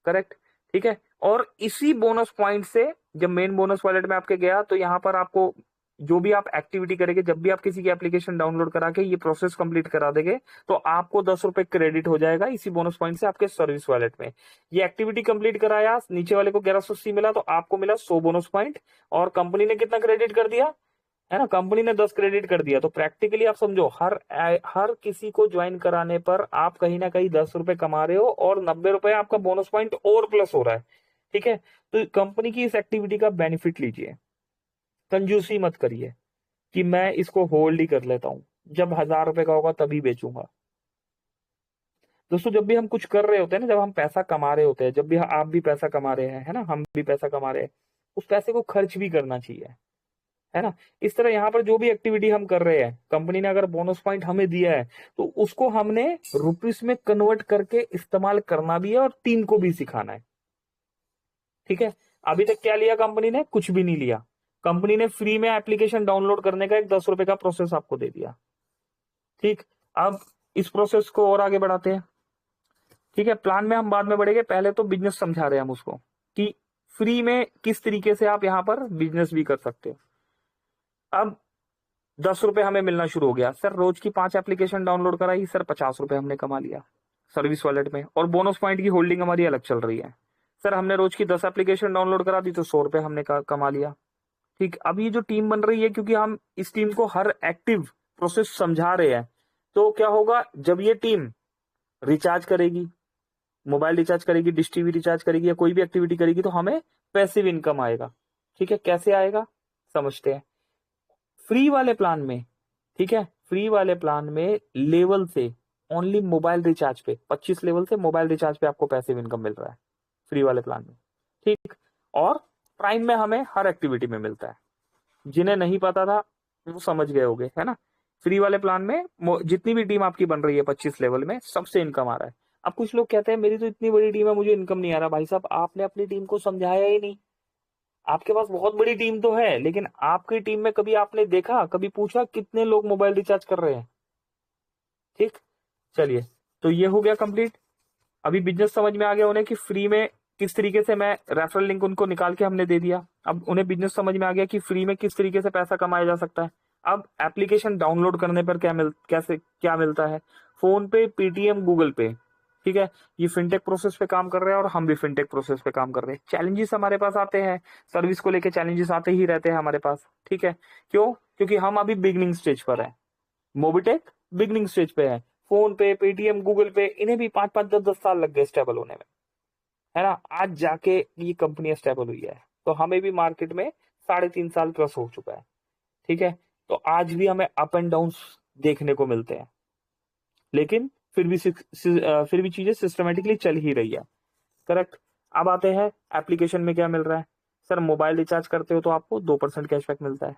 करेक्ट। ठीक है, और इसी बोनस पॉइंट से जब मेन बोनस वॉलेट में आपके गया तो यहां पर आपको जो भी आप एक्टिविटी करेंगे, जब भी आप किसी की एप्लीकेशन डाउनलोड करा के ये प्रोसेस कंप्लीट करा देंगे तो आपको 10 रुपए क्रेडिट हो जाएगा इसी बोनस पॉइंट से आपके सर्विस वॉलेट में। ये एक्टिविटी कंप्लीट कराया, नीचे वाले को 1180 मिला तो आपको मिला 100 बोनस पॉइंट। और कंपनी ने कितना क्रेडिट कर दिया, है ना, कंपनी ने 10 क्रेडिट कर दिया। तो प्रैक्टिकली आप समझो, हर किसी को ज्वाइन कराने पर आप कहीं ना कहीं 10 रुपए कमा रहे हो और 90 रुपए आपका बोनस पॉइंट और प्लस हो रहा है। ठीक है, तो कंपनी की इस एक्टिविटी का बेनिफिट लीजिए, कंजूसी मत करिए कि मैं इसको होल्ड ही कर लेता हूं, जब 1000 रुपए का होगा तभी बेचूंगा। दोस्तों जब भी हम कुछ कर रहे होते हैं ना, जब हम पैसा कमा रहे होते हैं, जब भी आप भी पैसा कमा रहे हैं, है ना, हम भी पैसा कमा रहे हैं, उस पैसे को खर्च भी करना चाहिए, है ना। इस तरह यहाँ पर जो भी एक्टिविटी हम कर रहे हैं, कंपनी ने अगर बोनस पॉइंट हमें दिया है तो उसको हमने रुपीस में कन्वर्ट करके इस्तेमाल करना भी है और टीम को भी सिखाना है। ठीक है, अभी तक क्या लिया कंपनी ने, कुछ भी नहीं लिया। कंपनी ने फ्री में एप्लीकेशन डाउनलोड करने का एक 10 रुपए का प्रोसेस आपको दे दिया। ठीक, अब इस प्रोसेस को और आगे बढ़ाते हैं। ठीक है, प्लान में हम बाद में बढ़ेंगे, पहले तो बिजनेस समझा रहे हैं हम उसको कि फ्री में किस तरीके से आप यहाँ पर बिजनेस भी कर सकते हो। अब 10 रुपए हमें मिलना शुरू हो गया। सर रोज की 5 एप्लीकेशन डाउनलोड कराई, सर 50 रुपए हमने कमा लिया सर्विस वॉलेट में, और बोनस पॉइंट की होल्डिंग हमारी अलग चल रही है। सर हमने रोज की 10 एप्लीकेशन डाउनलोड करा दी तो 100 रुपए हमने कमा लिया। ठीक, अब ये जो टीम बन रही है, क्योंकि हम इस टीम को हर एक्टिव प्रोसेस समझा रहे हैं, तो क्या होगा, जब ये टीम रिचार्ज करेगी, मोबाइल रिचार्ज करेगी, डिश टीवी रिचार्ज करेगी या कोई भी एक्टिविटी करेगी, तो हमें पैसिव इनकम आएगा। ठीक है, कैसे आएगा समझते हैं। फ्री वाले प्लान में, ठीक है, फ्री वाले प्लान में लेवल से ओनली मोबाइल रिचार्ज पे 25 लेवल से मोबाइल रिचार्ज पे आपको पैसिव इनकम मिल रहा है फ्री वाले प्लान में। ठीक, और प्राइम में हमें हर एक्टिविटी में मिलता है। जिन्हें नहीं पता था वो समझ गए होंगे, है ना। फ्री वाले प्लान में जितनी भी टीम आपकी बन रही है 25 लेवल में, सबसे इनकम आ रहा है। अब कुछ लोग कहते हैं मेरी तो इतनी बड़ी टीम है, मुझे इनकम नहीं आ रहा। भाई साहब, आपने अपनी टीम को समझाया ही नहीं। आपके पास बहुत बड़ी टीम तो है, लेकिन आपकी टीम में कभी आपने देखा, कभी पूछा कितने लोग मोबाइल रिचार्ज कर रहे हैं। ठीक, चलिए, तो ये हो गया कंप्लीट। अभी बिजनेस समझ में आ गया उन्हें कि फ्री में किस तरीके से मैं रेफरल लिंक उनको निकाल के हमने दे दिया। अब उन्हें बिजनेस समझ में आ गया कि फ्री में किस तरीके से पैसा कमाया जा सकता है। अब एप्लीकेशन डाउनलोड करने पर कैसे क्या मिलता है। फोन पे, पेटीएम, गूगल पे, ठीक है, ये फिनटेक प्रोसेस पे काम कर रहे हैं और हम भी फिनटेक प्रोसेस पे काम कर रहे हैं। चैलेंजेस हमारे पास आते हैं, सर्विस को लेके चैलेंजेस आते ही रहते हैं हमारे पास। ठीक है, क्यों? क्योंकि हम अभी बिगनिंग स्टेज पर है। मोबिटेक बिगनिंग स्टेज पे है। फोन पे, पेटीएम, गूगल पे, इन्हें भी 5-5, 10-10 साल लग गए स्टेबल होने में, है ना। आज जाके ये कंपनी स्टेबल हुई है, तो हमें भी मार्केट में 3.5 साल प्लस हो चुका है। ठीक है, तो आज भी हमें अप एंड डाउन देखने को मिलते हैं, लेकिन फिर भी चीजें सिस्टमेटिकली चल ही रही है। करेक्ट। अब आते हैं एप्लीकेशन में क्या मिल रहा है। सर, मोबाइल रिचार्ज करते हो तो आपको 2% कैशबैक मिलता है।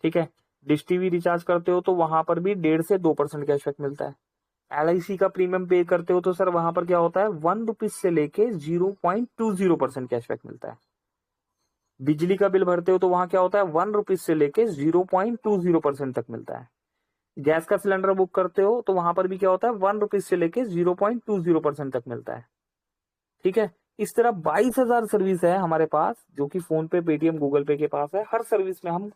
ठीक है, डिश टीवी रिचार्ज करते हो तो वहां पर भी 1.5 से 2% कैशबैक मिलता है। LIC का प्रीमियम पे करते हो तो सर वहां पर क्या होता है, 1 रुपीज से लेके 0.20% कैशबैक मिलता है। बिजली का बिल भरते हो तो वहां क्या होता है, 1 रुपीज से लेके 0.20% तक मिलता है। गैस का सिलेंडर बुक करते हो तो वहां पर भी क्या होता है, 1 रुपीज से लेके 0.20% तक मिलता है। ठीक है, इस तरह 22,000 सर्विस है हमारे पास, जो कि फोन पे, पेटीएम, गूगल पे के पास है। हर सर्विस में हम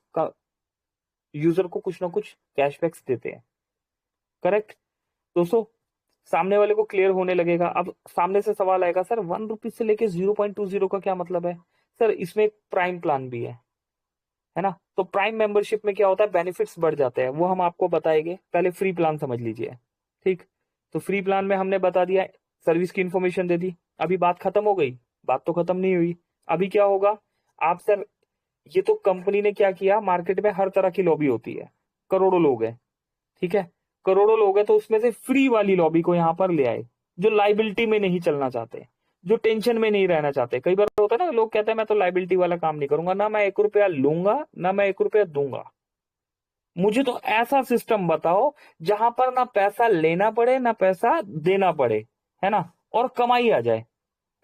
यूजर को कुछ ना कुछ कैशबैक्स देते हैं। करेक्ट दोस्तों, सामने वाले को क्लियर होने लगेगा। अब सामने से सवाल आएगा, सर 1 रुपीज से लेके 0.20 का क्या मतलब है। सर, इसमें एक प्राइम प्लान भी है ना। तो प्राइम मेंबरशिप में क्या होता है, बेनिफिट्स बढ़ जाते हैं, वो हम आपको बताएंगे। पहले फ्री प्लान समझ लीजिए। ठीक, तो फ्री प्लान में हमने बता दिया, सर्विस की इंफॉर्मेशन दे दी। अभी बात खत्म हो गई? बात तो खत्म नहीं हुई। अभी क्या होगा, आप सर, ये तो कंपनी ने क्या किया, मार्केट में हर तरह की लॉबी होती है, करोड़ों लोग हैं। ठीक है, करोड़ों लोग हैं, तो उसमें से फ्री वाली लॉबी को यहां पर ले आए, जो लाइबिलिटी में नहीं चलना चाहते, जो टेंशन में नहीं रहना चाहते। कई बार होता है ना, लोग कहते हैं मैं तो लाइबिलिटी वाला काम नहीं करूंगा, ना मैं 1 रुपया लूंगा ना मैं 1 रुपया दूंगा। मुझे तो ऐसा सिस्टम बताओ जहां पर ना पैसा लेना पड़े ना पैसा देना पड़े, है ना, और कमाई आ जाए।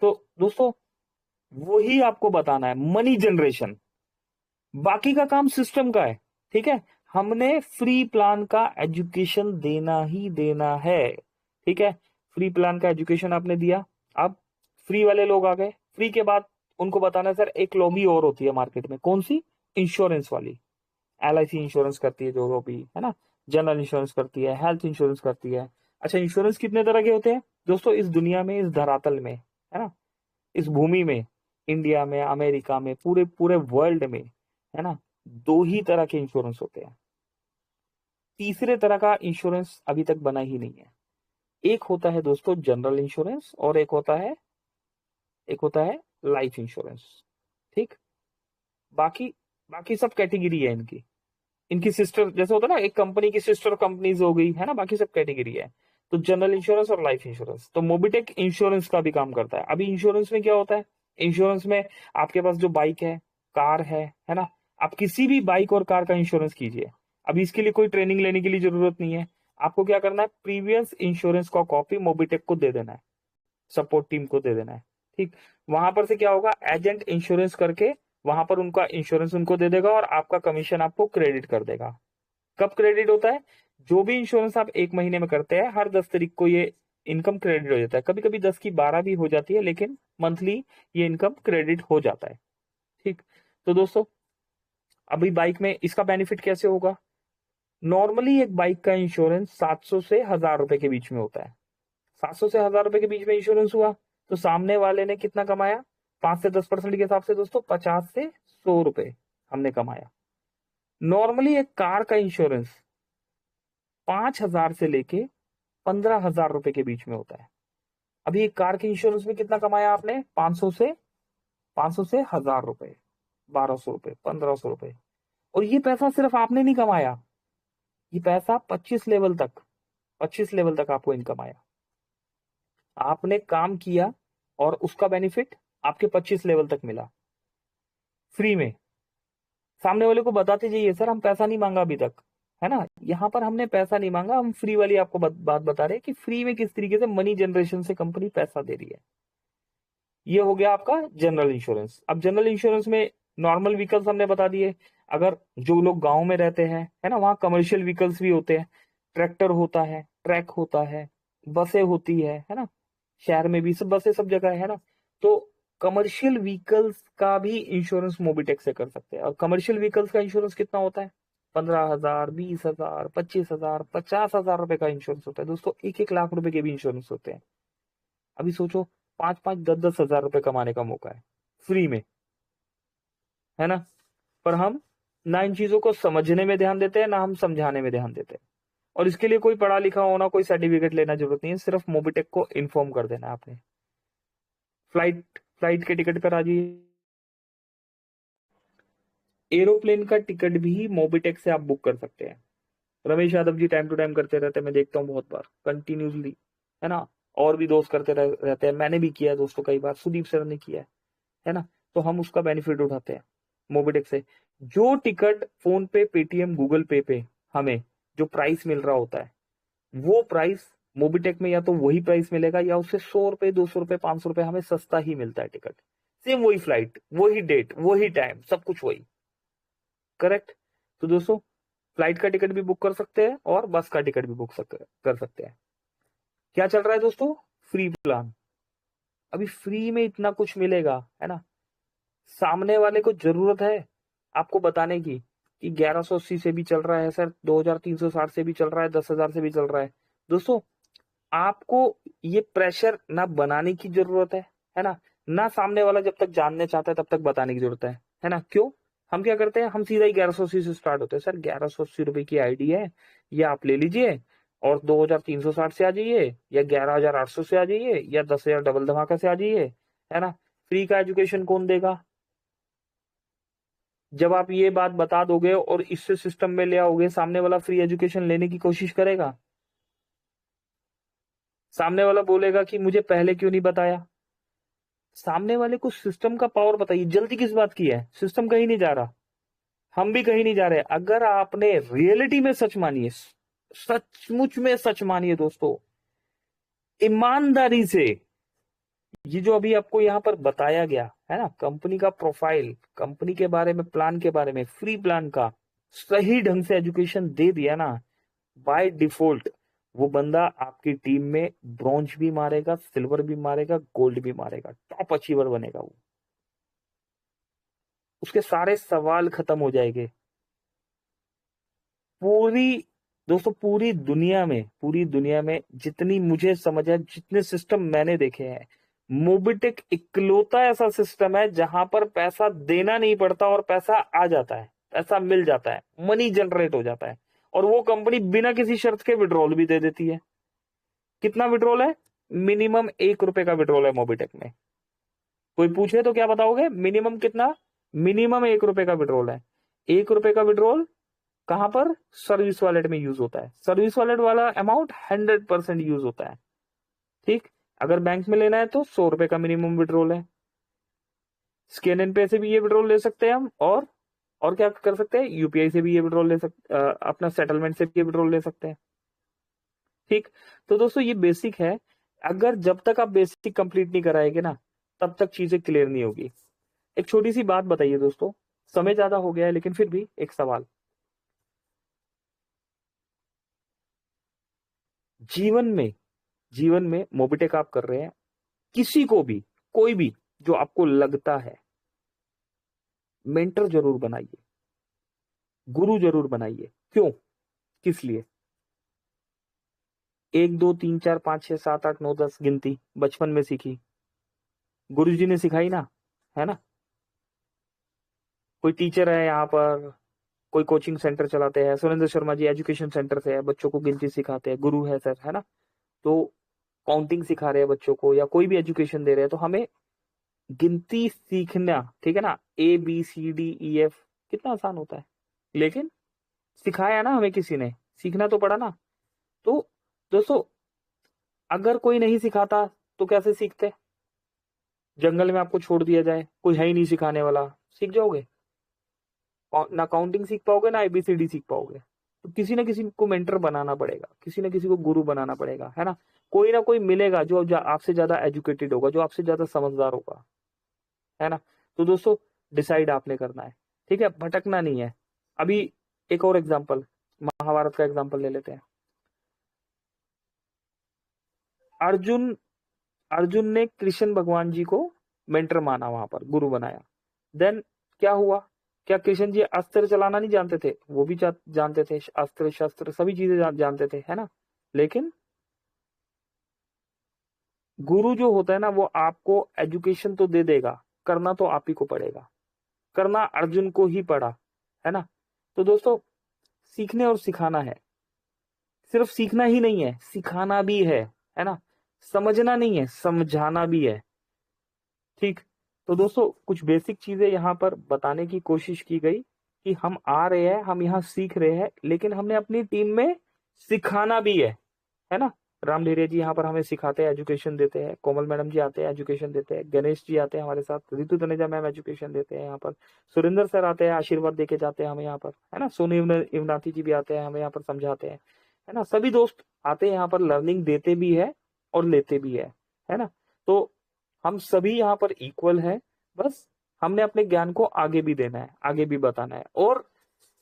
तो दोस्तों, वही आपको बताना है, मनी जनरेशन। बाकी का काम सिस्टम का है। ठीक है, हमने फ्री प्लान का एजुकेशन देना ही देना है। ठीक है, फ्री प्लान का एजुकेशन आपने दिया। अब फ्री वाले लोग आ गए। फ्री के बाद उनको बताना है, सर एक लॉबी और होती है मार्केट में, कौन सी? इंश्योरेंस वाली। LIC इंश्योरेंस करती है जो लॉबी, है ना, जनरल इंश्योरेंस करती है, हेल्थ इंश्योरेंस करती है। अच्छा, इंश्योरेंस कितने तरह के होते हैं दोस्तों, इस दुनिया में, इस धरातल में, है ना, इस भूमि में, इंडिया में, अमेरिका में, पूरे पूरे वर्ल्ड में, है ना, 2 ही तरह के इंश्योरेंस होते हैं। तीसरे तरह का इंश्योरेंस अभी तक बना ही नहीं है। एक होता है दोस्तों जनरल इंश्योरेंस, और एक होता है लाइफ इंश्योरेंस। ठीक, बाकी बाकी सब कैटेगरी है इनकी। इनकी सिस्टर, जैसे होता है ना, एक कंपनी की सिस्टर कंपनीज हो गई, है ना, बाकी सब कैटेगरी है। तो जनरल इंश्योरेंस और लाइफ इंश्योरेंस, तो मोबिटेक इंश्योरेंस का भी काम करता है। अभी इंश्योरेंस में क्या होता है, इंश्योरेंस में आपके पास जो बाइक है, कार है ना, आप किसी भी बाइक और कार का इंश्योरेंस कीजिए। अभी इसके लिए कोई ट्रेनिंग लेने के लिए जरूरत नहीं है। आपको क्या करना है, प्रीवियस इंश्योरेंस का कॉपी मोबिटेक को दे देना है, सपोर्ट टीम को दे देना है। ठीक, वहां पर से क्या होगा, एजेंट इंश्योरेंस करके वहां पर उनका इंश्योरेंस उनको दे देगा और आपका कमीशन आपको क्रेडिट कर देगा। कब क्रेडिट होता है, जो भी इंश्योरेंस आप 1 महीने में करते हैं, हर 10 तारीख को ये इनकम क्रेडिट हो जाता है। कभी कभी 10 की 12 भी हो जाती है, लेकिन मंथली ये इनकम क्रेडिट हो जाता है। ठीक, तो दोस्तों, अभी बाइक में इसका बेनिफिट कैसे होगा। नॉर्मली एक बाइक का इंश्योरेंस 700 से 1,000 रुपए के बीच में होता है। 700 से 1,000 रुपए के बीच में इंश्योरेंस हुआ, तो सामने वाले ने कितना कमाया, 5 से 10% के हिसाब से दोस्तों 50 से 100 रुपए हमने कमाया। नॉर्मली एक कार का इंश्योरेंस 5,000 से लेके 15,000 रुपए के बीच में होता है। अभी एक कार के इंश्योरेंस में कितना कमाया आपने? 500 से 1,000 रुपए, 1,200 रुपए, 1,500 रुपए। और ये पैसा सिर्फ आपने नहीं कमाया, ये पैसा 25 लेवल तक आपको इनकम आया। आपने काम किया और उसका बेनिफिट आपके 25 लेवल तक मिला फ्री में। सामने वाले को बताते जाइए, सर हम पैसा नहीं मांगा अभी तक, है ना। यहाँ पर हमने पैसा नहीं मांगा, हम फ्री वाली आपको बात बता रहे हैं कि फ्री में किस तरीके से मनी जनरेशन से कंपनी पैसा दे रही है। ये हो गया आपका जनरल इंश्योरेंस। अब जनरल इंश्योरेंस में नॉर्मल व्हीकल्स हमने बता दिए। अगर जो लोग गांव में रहते हैं, है ना, वहां कमर्शियल व्हीकल्स भी होते हैं, ट्रैक्टर होता है, ट्रक होता है, बसें होती है ना। शहर में भी सब बसें सब जगह है ना। तो कमर्शियल व्हीकल्स का भी इंश्योरेंस मोबिटेक से कर सकते हैं। और कमर्शियल व्हीकल्स का इंश्योरेंस कितना होता है? 15,000, 20,000, 25,000, 50,000 रुपए का इंश्योरेंस होता है दोस्तों। 1-1 लाख रुपए के भी इंश्योरेंस होते हैं। अभी सोचो, 5-5, 10-10 हजार रुपए कमाने का मौका है फ्री में, है ना। पर हम ना इन चीजों को समझने में ध्यान देते हैं, ना हम समझाने में ध्यान देते हैं। और इसके लिए कोई पढ़ा लिखा होना, कोई सर्टिफिकेट लेना जरूरत नहीं है, सिर्फ मोबिटेक को इन्फॉर्म कर देना आपने। फ्लाइट के टिकट पर आ जाइए। एरोप्लेन का टिकट भी मोबिटेक से आप बुक कर सकते हैं। Ramesh Yadav ji time to time करते रहते हैं, मैं देखता हूँ बहुत बार कंटिन्यूसली, है ना। और भी दोस्त करते रहते हैं, मैंने भी किया है दोस्तों कई बार, सुदीप सर ने किया है ना। तो हम उसका बेनिफिट उठाते हैं मोबिटेक से। जो टिकट फोन पे, पेटीएम, गूगल पे हमें जो प्राइस मिल रहा होता है, वो प्राइस मोबिटेक में या तो वही प्राइस मिलेगा या उससे 100 रुपए, 200 रुपए, 500 रुपए हमें सस्ता ही मिलता है टिकट। सेम वही फ्लाइट, वही डेट, वही टाइम, सब कुछ वही। करेक्ट। तो दोस्तों फ्लाइट का टिकट भी बुक कर सकते हैं और बस का टिकट भी बुक कर सकते हैं। क्या चल रहा है दोस्तों? Free plan. अभी फ्री में इतना कुछ मिलेगा, है ना। सामने वाले को जरूरत है आपको बताने की कि 1180 से भी चल रहा है सर, 2,360 से भी चल रहा है, 10,000 से भी चल रहा है। दोस्तों आपको ये प्रेशर ना बनाने की जरूरत है ना सामने वाला जब तक जानने चाहता है तब तक बताने की जरूरत है ना। क्यों? हम क्या करते हैं, हम सीधा ही 1180 से स्टार्ट होते हैं। सर 1180 रुपए की आईडी है, ये आप ले लीजिए और 2,360 से आ जाइए, या 11,800 से आ जाइए, या 10,000 डबल धमाका से आ जाइए, है ना। फ्री का एजुकेशन कौन देगा? जब आप ये बात बता दोगे और इससे सिस्टम में ले आओगे, सामने वाला फ्री एजुकेशन लेने की कोशिश करेगा। सामने वाला बोलेगा कि मुझे पहले क्यों नहीं बताया। सामने वाले को सिस्टम का पावर बताइए। जल्दी किस बात की है? सिस्टम कहीं नहीं जा रहा, हम भी कहीं नहीं जा रहे। अगर आपने रियलिटी में सच मानिए, सचमुच में सच मानिए दोस्तों, ईमानदारी से, ये जो अभी आपको यहाँ पर बताया गया है ना, कंपनी का प्रोफाइल, कंपनी के बारे में, प्लान के बारे में, फ्री प्लान का सही ढंग से एजुकेशन दे दिया ना, बाय डिफॉल्ट वो बंदा आपकी टीम में ब्रॉन्ज भी मारेगा, सिल्वर भी मारेगा, गोल्ड भी मारेगा, टॉप अचीवर बनेगा वो। उसके सारे सवाल खत्म हो जाएंगे। पूरी दोस्तों पूरी दुनिया में जितनी मुझे समझ है, जितने सिस्टम मैंने देखे हैं, मोबिटेक इकलौता ऐसा सिस्टम है जहां पर पैसा देना नहीं पड़ता और पैसा आ जाता है, पैसा मिल जाता है, मनी जनरेट हो जाता है। और वो कंपनी बिना किसी शर्त के विड्रॉल भी दे देती है। कितना विड्रॉल है? मिनिमम 1 रुपए का विड्रॉल है मोबिटेक में। कोई पूछे तो क्या बताओगे? मिनिमम कितना? मिनिमम 1 रुपए का विड्रॉल है। 1 रुपए का विड्रॉल कहां पर? सर्विस वॉलेट में यूज होता है। सर्विस वॉलेट वाला अमाउंट 100% यूज होता है। ठीक। अगर बैंक में लेना है तो 100 रुपए का मिनिमम विड्रॉल है। स्कैन एंड पे से भी ये विड्रॉल ले सकते हैं हम, और क्या कर सकते हैं, यूपीआई से भी ये विड्रॉल ले सकते, अपना सेटलमेंट से भी ये विड्रॉल ले सकते हैं। ठीक। तो दोस्तों ये बेसिक है। अगर जब तक आप बेसिक कंप्लीट नहीं कराएंगे ना, तब तक चीजें क्लियर नहीं होगी। एक छोटी सी बात बताइए दोस्तों, समय ज्यादा हो गया है लेकिन फिर भी एक सवाल। जीवन में जीवन में मोबिटेक आप कर रहे हैं, किसी को भी, कोई भी जो आपको लगता है, मेंटर जरूर बनाइए, गुरु जरूर बनाइए। क्यों? किस लिए? 1 2 3 4 5 6 7 8 9 10 गिनती बचपन में सीखी, गुरु जी ने सिखाई ना, है ना। कोई टीचर है यहाँ पर, कोई कोचिंग सेंटर चलाते हैं, सुरेंद्र शर्मा जी एजुकेशन सेंटर से है, बच्चों को गिनती सिखाते हैं, गुरु है सर, है ना। तो काउंटिंग सिखा रहे हैं बच्चों को, या कोई भी एजुकेशन दे रहे हैं, तो हमें गिनती सीखना, ठीक है ना। ABCDEF कितना आसान होता है, लेकिन सिखाया ना हमें किसी ने, सीखना तो पड़ा ना। तो दोस्तों, अगर कोई नहीं सिखाता तो कैसे सीखते? जंगल में आपको छोड़ दिया जाए, कोई है ही नहीं सिखाने वाला, सीख जाओगे? ना काउंटिंग सीख पाओगे, ना ABCD सीख पाओगे। तो किसी ना किसी को मेंटर बनाना पड़ेगा, किसी ना किसी को गुरु बनाना पड़ेगा, है ना। कोई ना कोई मिलेगा जो आपसे ज्यादा एजुकेटेड होगा, जो आपसे ज्यादा समझदार होगा, है ना। तो दोस्तों, डिसाइड आपने करना है, ठीक है, भटकना नहीं है। अभी एक और एग्जांपल, महाभारत का एग्जांपल ले लेते हैं। अर्जुन अर्जुन ने कृष्ण भगवान जी को मेंटर माना, वहां पर गुरु बनाया। देन क्या हुआ? क्या कृष्ण जी अस्त्र चलाना नहीं जानते थे? वो भी जानते थे, अस्त्र शस्त्र सभी चीजें जानते थे, है ना। लेकिन गुरु जो होता है ना, वो आपको एजुकेशन तो दे देगा, करना तो आप ही को पड़ेगा। करना अर्जुन को ही पड़ा, है ना। तो दोस्तों, सीखने और सिखाना है, सिर्फ सीखना ही नहीं है, सिखाना भी है ना। समझना नहीं है, समझाना भी है, ठीक। तो दोस्तों, कुछ बेसिक चीजें यहाँ पर बताने की कोशिश की गई कि हम आ रहे हैं, हम यहाँ सीख रहे हैं, लेकिन हमने अपनी टीम में सिखाना भी है ना। राम ढेरिया जी यहाँ पर हमें सिखाते हैं, एजुकेशन देते हैं। कोमल मैडम जी आते हैं, एजुकेशन देते हैं। गणेश जी आते हैं हमारे साथ। रितु तनेजा मैम एजुकेशन देते हैं यहाँ पर। सुरेंद्र सर आते हैं, आशीर्वाद देके जाते हैं हमें यहाँ पर, है ना। सोनू इवनाथी जी भी आते हैं, हमें यहाँ पर समझाते हैं, है ना। सभी दोस्त आते हैं यहाँ पर, लर्निंग देते भी है और लेते भी है ना। तो हम सभी यहाँ पर इक्वल है, बस हमने अपने ज्ञान को आगे भी देना है, आगे भी बताना है। और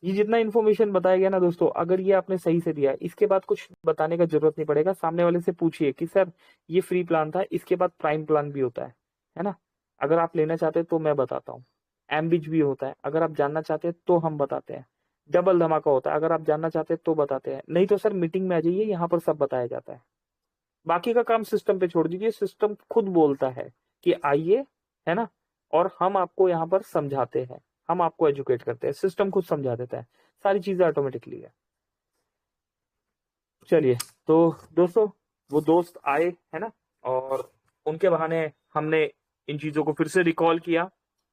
ये जितना इन्फॉर्मेशन बताया गया ना दोस्तों, अगर ये आपने सही से दिया, इसके बाद कुछ बताने का जरूरत नहीं पड़ेगा। सामने वाले से पूछिए कि सर ये फ्री प्लान था, इसके बाद प्राइम प्लान भी होता है ना। अगर आप लेना चाहते हैं तो मैं बताता हूँ। एमबिच भी होता है, अगर आप जानना चाहते हैं तो हम बताते हैं। डबल धमाका होता है, अगर आप जानना चाहते हैं तो बताते हैं, नहीं तो सर मीटिंग में आ जाइए, यहाँ पर सब बताया जाता है। बाकी का काम सिस्टम पे छोड़ दीजिए, सिस्टम खुद बोलता है कि आइए, है ना। और हम आपको यहाँ पर समझाते हैं, हम आपको एजुकेट करते हैं, सिस्टम खुद समझा देता है, सारी चीजें ऑटोमेटिकली है। चलिए, तो दोस्तों, वो दोस्त आए, है ना, और उनके बहाने हमने इन चीजों को फिर से रिकॉल किया।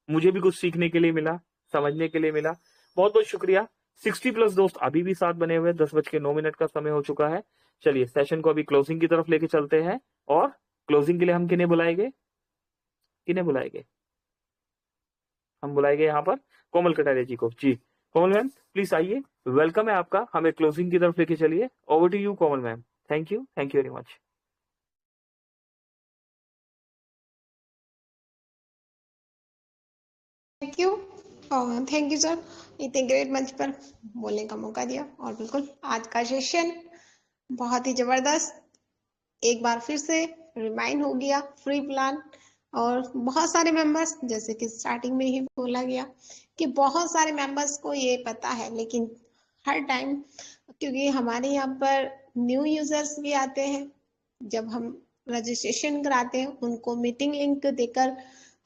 मुझे भी कुछ सीखने के लिए मिला, समझने के लिए मिला। बहुत बहुत शुक्रिया। 60+ दोस्त अभी भी साथ बने हुए। 10:09 का समय हो चुका है। चलिए, सेशन को अभी क्लोजिंग की तरफ लेके चलते हैं। और क्लोजिंग के लिए हम किन्हें बुलाएंगे? किन्हें बुलाएंगे? हम बुलाएंगे यहाँ पर कोमल कटारिया जी को। जी, कोमल मैम प्लीज आइए, वेलकम है आपका। हमें क्लोजिंग की तरफ लेके चलिए। Over to you Komal ma'am. Thank you very much. Thank you sir, इतने ग्रेट मंच पर बोलने का मौका दिया। और बिल्कुल आज का सेशन बहुत ही जबरदस्त, एक बार फिर से रिमाइंड हो गया फ्री प्लान। और बहुत सारे मेंबर्स, जैसे कि स्टार्टिंग में ही बोला गया कि बहुत सारे मेंबर्स को ये पता है, लेकिन हर टाइम, क्योंकि हमारे यहाँ पर न्यू यूजर्स भी आते हैं, जब हम रजिस्ट्रेशन कराते हैं उनको मीटिंग लिंक देकर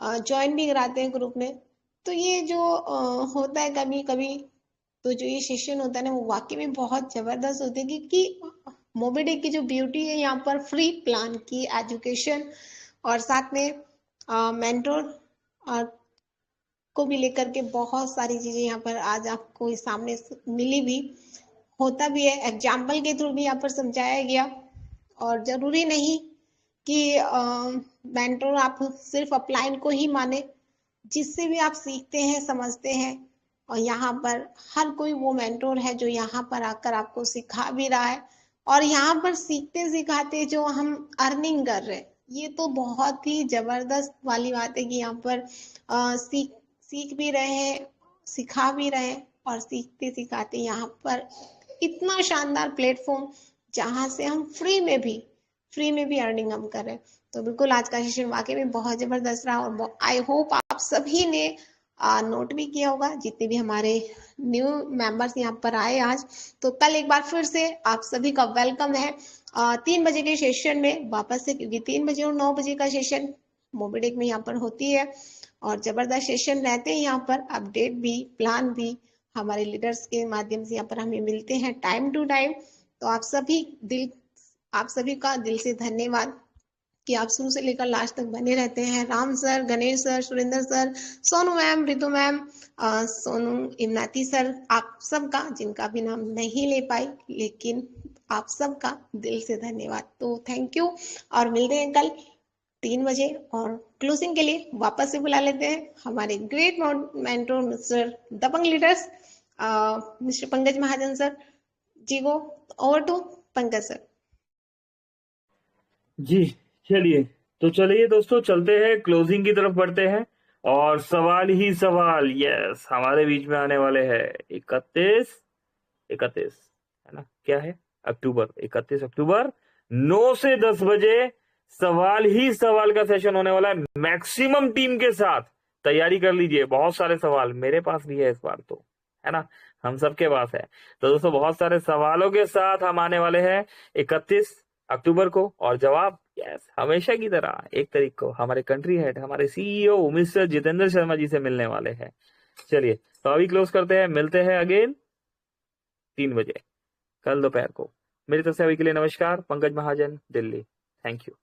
ज्वाइन भी कराते हैं ग्रुप में। तो ये जो होता है कभी कभी, तो जो ये सेशन होता है ना, वो वाकई में बहुत जबरदस्त होते हैं, क्योंकि मोबिडे की जो ब्यूटी है यहाँ पर फ्री प्लान की एजुकेशन, और साथ में मेंटोर को भी लेकर के बहुत सारी चीजें यहाँ पर आज आपको सामने मिली भी, होता भी है। एग्जाम्पल के थ्रू भी यहाँ पर समझाया गया। और जरूरी नहीं कि मेंटोर आप सिर्फ अपलाइन को ही माने, जिससे भी आप सीखते हैं, समझते हैं। और यहाँ पर हर कोई वो मेंटोर है जो यहाँ पर आकर आपको सिखा भी रहा है, और यहाँ पर सीखते सिखाते जो हम अर्निंग कर रहे हैं, ये तो बहुत ही जबरदस्त वाली बात है कि यहाँ पर सीख भी रहे हैं, सिखा भी रहे हैं, और सीखते सिखाते यहाँ पर इतना शानदार प्लेटफॉर्म, जहाँ से हम फ्री में भी अर्निंग हम कर रहे हैं। तो बिल्कुल आज का सेशन वाकई में बहुत जबरदस्त रहा, और आई होप आप सभी ने नोट भी किया होगा, जितने भी हमारे न्यू मेंबर्स यहाँ पर आए आज। तो कल एक बार फिर से आप सभी का वेलकम है 3 बजे के सेशन में वापस से, क्योंकि 3 बजे और 9 बजे का सेशन मोबिडिक में यहाँ पर होती है। और जबरदस्त सेशन रहते हैं यहाँ पर, अपडेट भी, प्लान भी हमारे लीडर्स के माध्यम से यहाँ पर हमें मिलते हैं टाइम टू टाइम। तो आप सभी का दिल से धन्यवाद कि आप शुरू से लेकर लास्ट तक बने रहते हैं। Ram sir, Ganesh sir, Surendra sir, Sonu ma'am, Ritu ma'am, Sonu, इमनाती सर, आप सबका जिनका भी नाम नहीं ले पाई, लेकिन आप सबका दिल से धन्यवाद। तो थैंक यू, और मिलते हैं कल 3 बजे। और क्लोजिंग के लिए वापस से बुला लेते हैं हमारे great mentor mister Dabang leaders, mister Pankaj Mahajan sir ji को। Over to Pankaj sir. जी चलिए, तो चलिए दोस्तों, चलते हैं क्लोजिंग की तरफ बढ़ते हैं। और सवाल ही सवाल, यस, हमारे बीच में आने वाले हैं 31 है ना, क्या है, अक्टूबर, 31 अक्टूबर 9 से 10 बजे सवाल ही सवाल का सेशन होने वाला है। मैक्सिमम टीम के साथ तैयारी कर लीजिए, बहुत सारे सवाल मेरे पास भी है इस बार, तो है ना, हम सबके पास है। तो दोस्तों बहुत सारे सवालों के साथ हम आने वाले हैं 31 अक्टूबर को, और जवाब यस हमेशा की तरह 1 तारीख को हमारे कंट्री हेड, हमारे सीईओ मिस्टर जितेंद्र शर्मा जी से मिलने वाले हैं। चलिए, तो अभी क्लोज करते हैं, मिलते हैं अगेन 3 बजे कल दोपहर को। मेरी तरफ से अभी के लिए नमस्कार। पंकज महाजन, दिल्ली। Thank you.